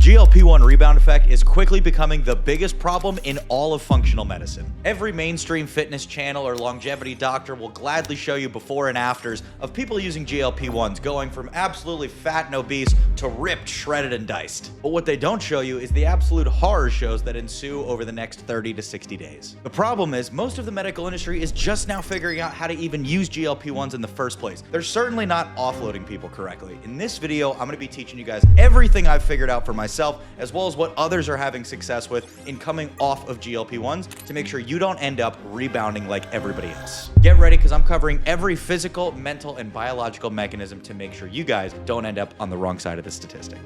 GLP-1 rebound effect is quickly becoming the biggest problem in all of functional medicine. Every mainstream fitness channel or longevity doctor will gladly show you before and afters of people using GLP-1s going from absolutely fat and obese to ripped, shredded, and diced. But what they don't show you is the absolute horror shows that ensue over the next 30 to 60 days. The problem is most of the medical industry is just now figuring out how to even use GLP-1s in the first place. They're certainly not offloading people correctly. In this video, I'm going to be teaching you guys everything I've figured out for myself, as well as what others are having success with in coming off of GLP-1s to make sure you don't end up rebounding like everybody else. Get ready, because I'm covering every physical, mental, and biological mechanism to make sure you guys don't end up on the wrong side of the statistic.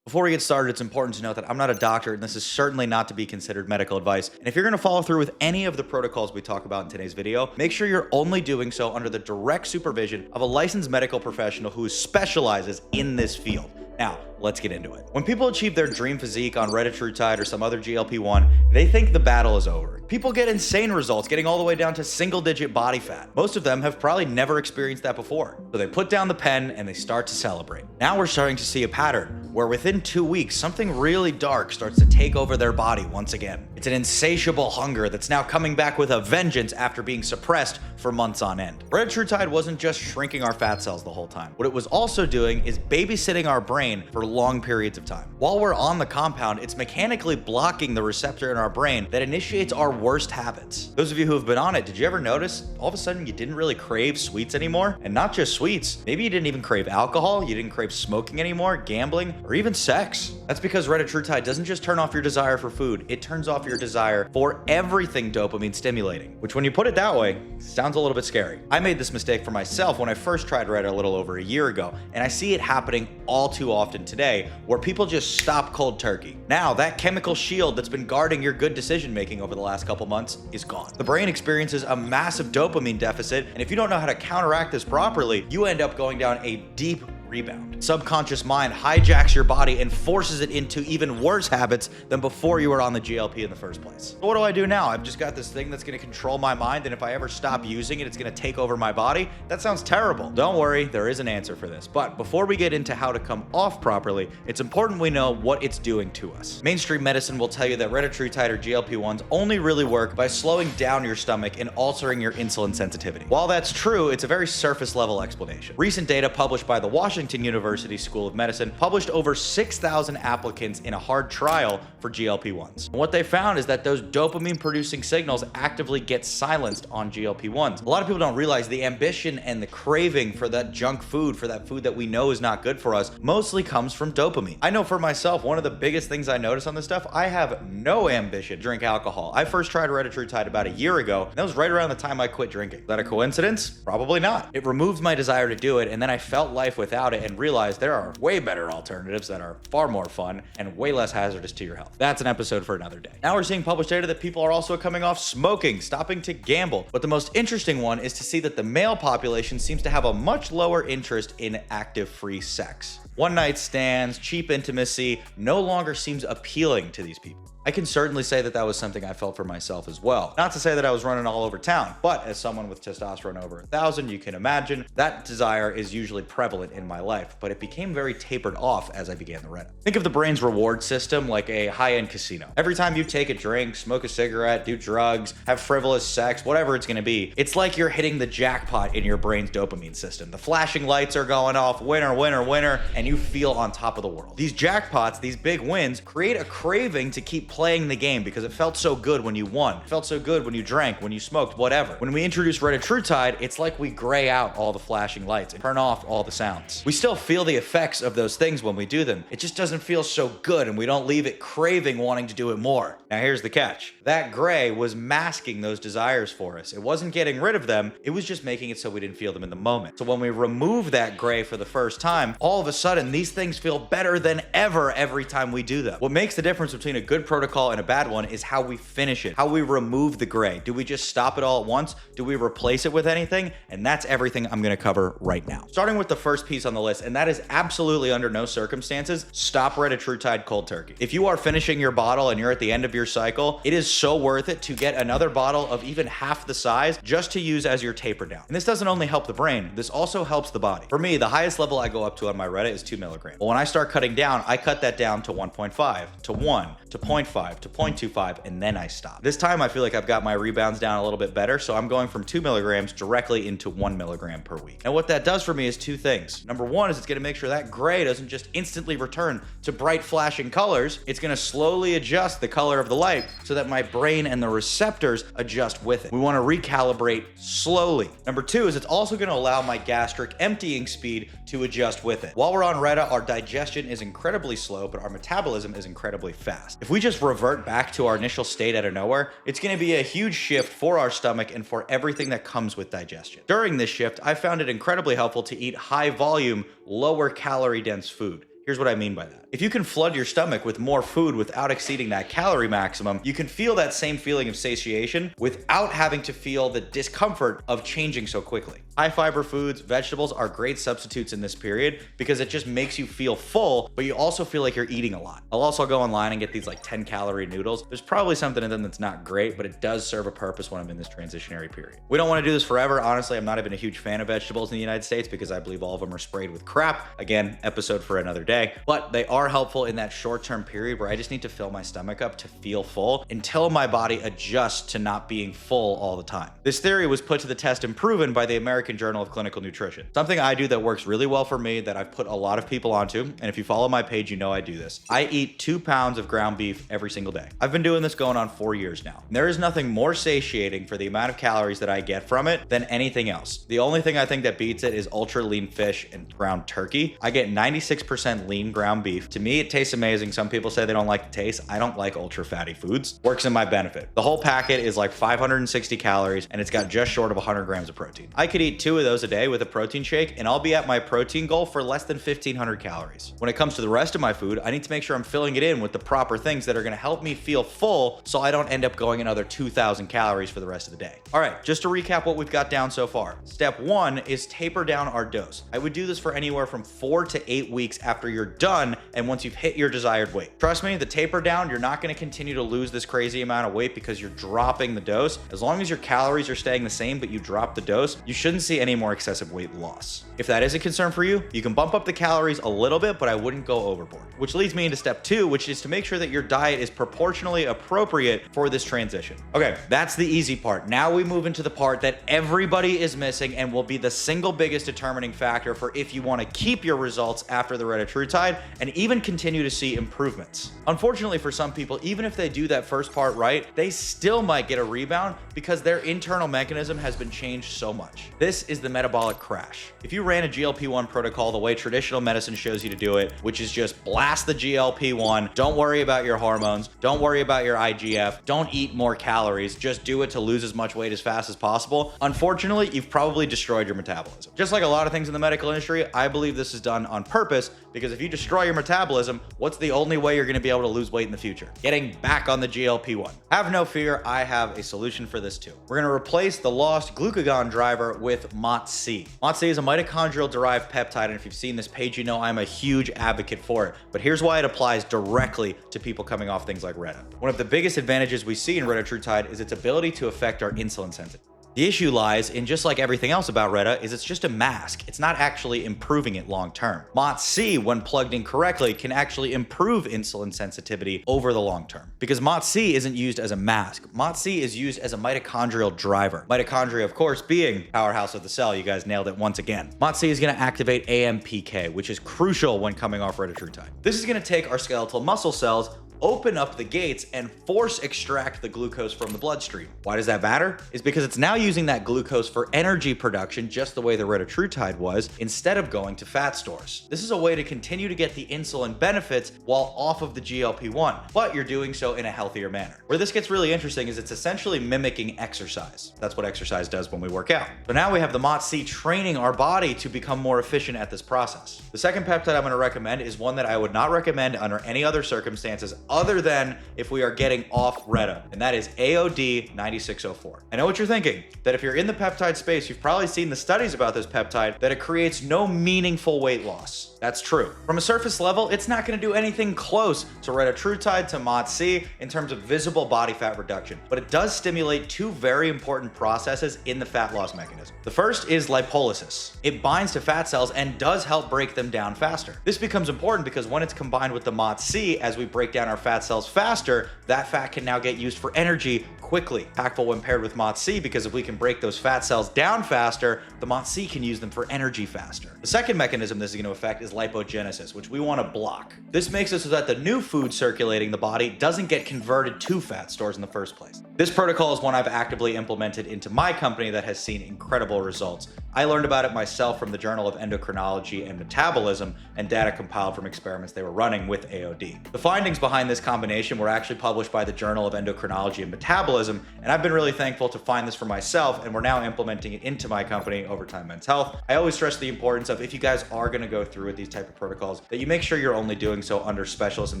Before we get started, it's important to note that I'm not a doctor, and this is certainly not to be considered medical advice. And if you're going to follow through with any of the protocols we talk about in today's video, make sure you're only doing so under the direct supervision of a licensed medical professional who specializes in this field. Now, let's get into it. When people achieve their dream physique on Retatrutide or some other GLP-1, they think the battle is over. People get insane results, getting all the way down to single-digit body fat. Most of them have probably never experienced that before. So they put down the pen and they start to celebrate. Now we're starting to see a pattern where within 2 weeks, something really dark starts to take over their body once again. It's an insatiable hunger that's now coming back with a vengeance after being suppressed for months on end. Retatrutide wasn't just shrinking our fat cells the whole time. What it was also doing is babysitting our brain for long periods of time. While we're on the compound, it's mechanically blocking the receptor in our brain that initiates our worst habits. Those of you who have been on it, did you ever notice all of a sudden you didn't really crave sweets anymore? And not just sweets, maybe you didn't even crave alcohol, you didn't crave smoking anymore, gambling, or even sex. That's because Retatrutide doesn't just turn off your desire for food, it turns off your desire for everything dopamine stimulating, which when you put it that way, sounds a little bit scary. I made this mistake for myself when I first tried Reta a little over a year ago, and I see it happening all too often today, where people just stop cold turkey. Now, that chemical shield that's been guarding your good decision making over the last couple months is gone. The brain experiences a massive dopamine deficit, and if you don't know how to counteract this properly, you end up going down a deep rebound. Subconscious mind hijacks your body and forces it into even worse habits than before you were on the GLP in the first place. So what do I do now? I've just got this thing that's going to control my mind, and if I ever stop using it, it's going to take over my body. That sounds terrible. Don't worry, there is an answer for this. But before we get into how to come off properly, it's important we know what it's doing to us. Mainstream medicine will tell you that Retatrutide or GLP-1s only really work by slowing down your stomach and altering your insulin sensitivity. While that's true, it's a very surface level explanation. Recent data published by the Washington University School of Medicine published over 6,000 applicants in a hard trial for GLP-1s. And what they found is that those dopamine producing signals actively get silenced on GLP-1s. A lot of people don't realize the ambition and the craving for that junk food, for that food that we know is not good for us, mostly comes from dopamine. I know for myself, one of the biggest things I notice on this stuff, I have no ambition to drink alcohol. I first tried Retatrutide about a year ago, and that was right around the time I quit drinking. Is that a coincidence? Probably not. It removed my desire to do it, and then I felt life without it and realized there are way better alternatives that are far more fun and way less hazardous to your health. That's an episode for another day. Now we're seeing published data that people are also coming off smoking, stopping to gamble. But the most interesting one is to see that the male population seems to have a much lower interest in active free sex. One night stands, cheap intimacy no longer seems appealing to these people. I can certainly say that that was something I felt for myself as well. Not to say that I was running all over town, but as someone with testosterone over 1,000, you can imagine that desire is usually prevalent in my life, but it became very tapered off as I began the Reta. Think of the brain's reward system like a high-end casino. Every time you take a drink, smoke a cigarette, do drugs, have frivolous sex, whatever it's gonna be, it's like you're hitting the jackpot in your brain's dopamine system. The flashing lights are going off, winner, winner, winner, and you feel on top of the world. These jackpots, these big wins, create a craving to keep playing the game because it felt so good when you won. It felt so good when you drank, when you smoked, whatever. When we introduce Retatrutide, it's like we gray out all the flashing lights and turn off all the sounds. We still feel the effects of those things when we do them. It just doesn't feel so good, and we don't leave it craving wanting to do it more. Now here's the catch. That gray was masking those desires for us. It wasn't getting rid of them, it was just making it so we didn't feel them in the moment. So when we remove that gray for the first time, all of a sudden these things feel better than ever every time we do them. What makes the difference between a good protocol protocol and a bad one is how we finish it, how we remove the gray. Do we just stop it all at once? Do we replace it with anything? And that's everything I'm gonna cover right now. Starting with the first piece on the list, and that is absolutely under no circumstances, stop Retatrutide cold turkey. If you are finishing your bottle and you're at the end of your cycle, it is so worth it to get another bottle of even half the size just to use as your taper down. And this doesn't only help the brain, this also helps the body. For me, the highest level I go up to on my RETA is 2 milligrams. Well, when I start cutting down, I cut that down to 1.5, to 1, to 0.5, to 0.25, and then I stop. This time I feel like I've got my rebounds down a little bit better, so I'm going from 2 milligrams directly into 1 milligram per week. And what that does for me is two things. Number one is it's gonna make sure that gray doesn't just instantly return to bright flashing colors. It's gonna slowly adjust the color of the light so that my brain and the receptors adjust with it. We wanna recalibrate slowly. Number two is it's also gonna allow my gastric emptying speed to adjust with it. While we're on RETA, our digestion is incredibly slow, but our metabolism is incredibly fast. If we just revert back to our initial state out of nowhere, it's gonna be a huge shift for our stomach and for everything that comes with digestion. During this shift, I found it incredibly helpful to eat high volume, lower calorie dense food. Here's what I mean by that. If you can flood your stomach with more food without exceeding that calorie maximum, you can feel that same feeling of satiation without having to feel the discomfort of changing so quickly. High fiber foods, vegetables are great substitutes in this period because it just makes you feel full, but you also feel like you're eating a lot. I'll also go online and get these like 10 calorie noodles. There's probably something in them that's not great, but it does serve a purpose when I'm in this transitionary period. We don't want to do this forever. Honestly, I'm not even a huge fan of vegetables in the United States because I believe all of them are sprayed with crap. Again, episode for another day. But they are helpful in that short-term period where I just need to fill my stomach up to feel full until my body adjusts to not being full all the time. This theory was put to the test and proven by the American Journal of Clinical Nutrition. Something I do that works really well for me that I've put a lot of people onto, and if you follow my page, you know I do this. I eat 2 pounds of ground beef every single day. I've been doing this going on 4 years now. There is nothing more satiating for the amount of calories that I get from it than anything else. The only thing I think that beats it is ultra lean fish and ground turkey. I get 96% lean ground beef. To me, it tastes amazing. Some people say they don't like the taste. I don't like ultra fatty foods. Works in my benefit. The whole packet is like 560 calories and it's got just short of 100 grams of protein. I could eat 2 of those a day with a protein shake and I'll be at my protein goal for less than 1,500 calories. When it comes to the rest of my food, I need to make sure I'm filling it in with the proper things that are going to help me feel full so I don't end up going another 2,000 calories for the rest of the day. All right, just to recap what we've got down so far. Step 1 is taper down our dose. I would do this for anywhere from 4 to 8 weeks after you're done and once you've hit your desired weight. Trust me, the taper down, you're not going to continue to lose this crazy amount of weight because you're dropping the dose. As long as your calories are staying the same, but you drop the dose, you shouldn't see any more excessive weight loss. If that is a concern for you, you can bump up the calories a little bit, but I wouldn't go overboard. Which leads me into step 2, which is to make sure that your diet is proportionally appropriate for this transition. Okay, that's the easy part. Now we move into the part that everybody is missing and will be the single biggest determining factor for if you want to keep your results after the Retatrutide and even continue to see improvements. Unfortunately for some people, even if they do that first part right, they still might get a rebound because their internal mechanism has been changed so much. This is the metabolic crash. If you ran a GLP-1 protocol the way traditional medicine shows you to do it, which is just blast the GLP-1, don't worry about your hormones, don't worry about your IGF, don't eat more calories, just do it to lose as much weight as fast as possible. Unfortunately, you've probably destroyed your metabolism. Just like a lot of things in the medical industry, I believe this is done on purpose because if you destroy your metabolism, what's the only way you're going to be able to lose weight in the future? Getting back on the GLP-1. Have no fear, I have a solution for this too. We're going to replace the lost glucagon driver with MOTS-C. MOTS-C is a mitochondrial-derived peptide, and if you've seen this page, you know I'm a huge advocate for it. But here's why it applies directly to people coming off things like RETA. One of the biggest advantages we see in Retatrutide is its ability to affect our insulin sensitivity. The issue lies in, just like everything else about RETA, is it's just a mask. It's not actually improving it long term. MOTS-C, when plugged in correctly, can actually improve insulin sensitivity over the long term. Because MOTS-C isn't used as a mask. MOTS-C is used as a mitochondrial driver. Mitochondria, of course, being powerhouse of the cell. You guys nailed it once again. MOTS-C is going to activate AMPK, which is crucial when coming off Retatrutide. This is going to take our skeletal muscle cells, open up the gates and force extract the glucose from the bloodstream. Why does that matter? It's because it's now using that glucose for energy production just the way the Retatrutide was, instead of going to fat stores. This is a way to continue to get the insulin benefits while off of the GLP-1, but you're doing so in a healthier manner. Where this gets really interesting is it's essentially mimicking exercise. That's what exercise does when we work out. So now we have the MOTS-C training our body to become more efficient at this process. The second peptide I'm going to recommend is one that I would not recommend under any other circumstances other than if we are getting off RETA, and that is AOD 9604. I know what you're thinking, that if you're in the peptide space, you've probably seen the studies about this peptide, that it creates no meaningful weight loss. That's true. From a surface level, it's not going to do anything close to Retatrutide, to MOTS-C in terms of visible body fat reduction, but it does stimulate two very important processes in the fat loss mechanism. The first is lipolysis. It binds to fat cells and does help break them down faster. This becomes important because when it's combined with the MOTS-C, as we break down our fat cells faster, that fat can now get used for energy quickly. Impactful when paired with MOTS-C, because if we can break those fat cells down faster, the MOTS-C can use them for energy faster. The second mechanism this is going to affect is lipogenesis, which we want to block. This makes it so that the new food circulating the body doesn't get converted to fat stores in the first place. This protocol is one I've actively implemented into my company that has seen incredible results. I learned about it myself from the Journal of Endocrinology and Metabolism and data compiled from experiments they were running with AOD. The findings behind this combination were actually published by the Journal of Endocrinology and Metabolism, and I've been really thankful to find this for myself, and we're now implementing it into my company, Overtime Men's Health. I always stress the importance of, if you guys are going to go through with these type of protocols, that you make sure you're only doing so under specialists in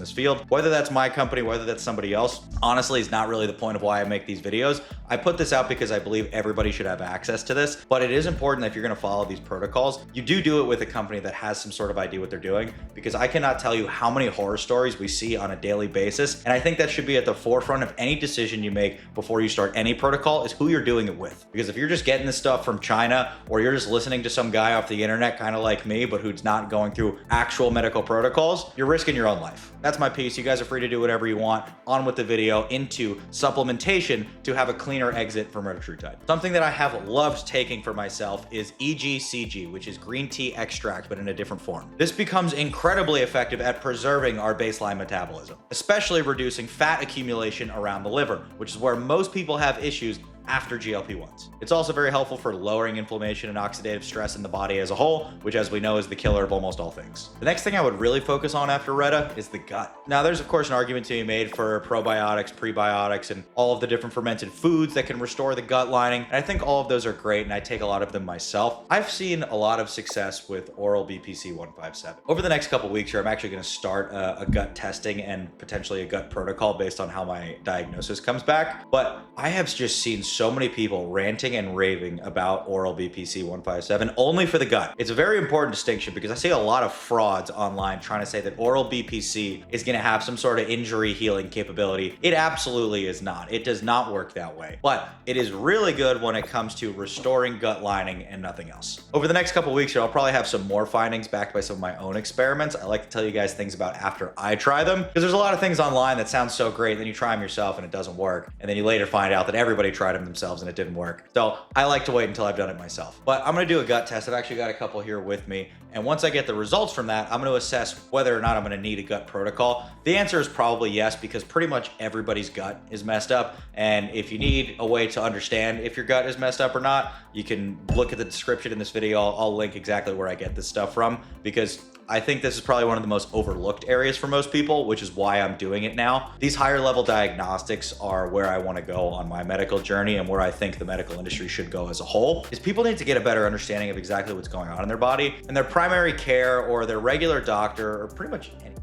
this field. Whether that's my company, whether that's somebody else, honestly is not really the point of why I make these videos. I put this out because I believe everybody should have access to this, but it is important that if you're going to follow these protocols, you do it with a company that has some sort of idea what they're doing, because I cannot tell you how many horror stories we see on a daily basis, and I think that should be at the forefront of any decision you make before you start any protocol, is who you're doing it with. Because if you're just getting this stuff from China, or you're just listening to some guy off the internet kind of like me, but who's not going through actual medical protocols, you're risking your own life. That's my piece. You guys are free to do whatever you want. On with the video into supplementation to have a cleaner exit from Retatrutide. Something that I have loved taking for myself is EGCG, which is green tea extract, but in a different form. This becomes incredibly effective at preserving our baseline metabolism, especially reducing fat accumulation around the liver, which is where most people have issues after GLP-1s. It's also very helpful for lowering inflammation and oxidative stress in the body as a whole, which, as we know, is the killer of almost all things. The next thing I would really focus on after RETA is the gut. Now, there's of course an argument to be made for probiotics, prebiotics, and all of the different fermented foods that can restore the gut lining, and I think all of those are great, and I take a lot of them myself. I've seen a lot of success with oral BPC 157. Over the next couple weeks here, I'm actually going to start a gut testing and potentially a gut protocol based on how my diagnosis comes back, but I have just seen so many people ranting and raving about oral BPC 157 only for the gut. It's a very important distinction, because I see a lot of frauds online trying to say that oral BPC is going to have some sort of injury healing capability. It absolutely is not. It does not work that way, but it is really good when it comes to restoring gut lining and nothing else. Over the next couple weeks here, I'll probably have some more findings backed by some of my own experiments. I like to tell you guys things about after I try them, because there's a lot of things online that sound so great, then you try them yourself and it doesn't work, and then you later find out that everybody tried them themselves and it didn't work. So I like to wait until I've done it myself. But I'm going to do a gut test. I've actually got a couple here with me, and once I get the results from that, I'm going to assess whether or not I'm going to need a gut protocol. The answer is probably yes, because pretty much everybody's gut is messed up, and if you need a way to understand if your gut is messed up or not, you can look at the description in this video. I'll link exactly where I get this stuff from, because I think this is probably one of the most overlooked areas for most people, which is why I'm doing it now. These higher level diagnostics are where I want to go on my medical journey, and where I think the medical industry should go as a whole, is people need to get a better understanding of exactly what's going on in their body, and their primary care or their regular doctor, or pretty much any,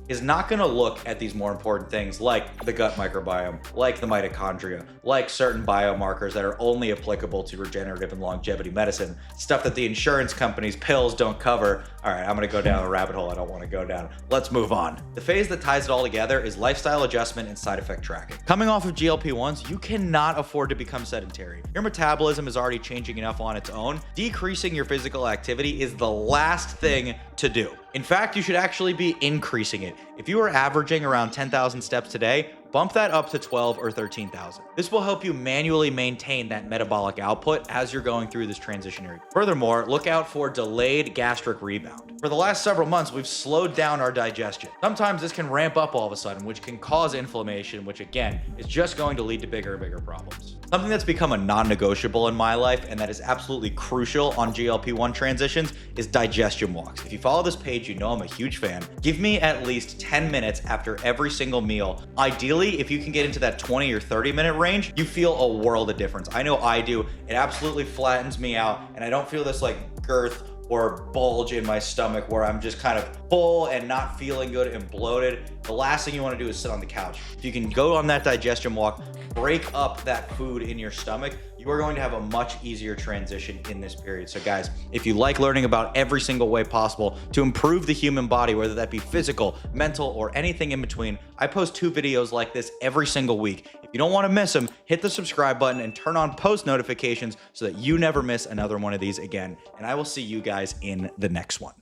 is not going to look at these more important things like the gut microbiome, like the mitochondria, like certain biomarkers that are only applicable to regenerative and longevity medicine, stuff that the insurance companies' pills don't cover. All right, I'm going to go down a rabbit hole I don't want to go down. Let's move on. The phase that ties it all together is lifestyle adjustment and side effect tracking. Coming off of GLP-1s, you cannot afford to become sedentary. Your metabolism is already changing enough on its own. Decreasing your physical activity is the last thing to do. In fact, you should actually be increasing it. If you are averaging around 10,000 steps today, bump that up to 12 or 13,000. This will help you manually maintain that metabolic output as you're going through this transitionary. Furthermore, look out for delayed gastric rebound. For the last several months, we've slowed down our digestion. Sometimes this can ramp up all of a sudden, which can cause inflammation, which again, is just going to lead to bigger and bigger problems. Something that's become a non-negotiable in my life, and that is absolutely crucial on GLP-1 transitions, is digestion walks. If you follow this page, you know I'm a huge fan. Give me at least 10 minutes after every single meal. Ideally, if you can get into that 20 or 30 minute range, you feel a world of difference. I know I do. It absolutely flattens me out, and I don't feel this like girth or bulge in my stomach where I'm just kind of full and not feeling good and bloated, the last thing you want to do is sit on the couch. If you can go on that digestion walk, break up that food in your stomach, you are going to have a much easier transition in this period. So guys, if you like learning about every single way possible to improve the human body, whether that be physical, mental, or anything in between, I post 2 videos like this every single week. If you don't want to miss them, hit the subscribe button and turn on post notifications so that you never miss another one of these again. And I will see you guys in the next one.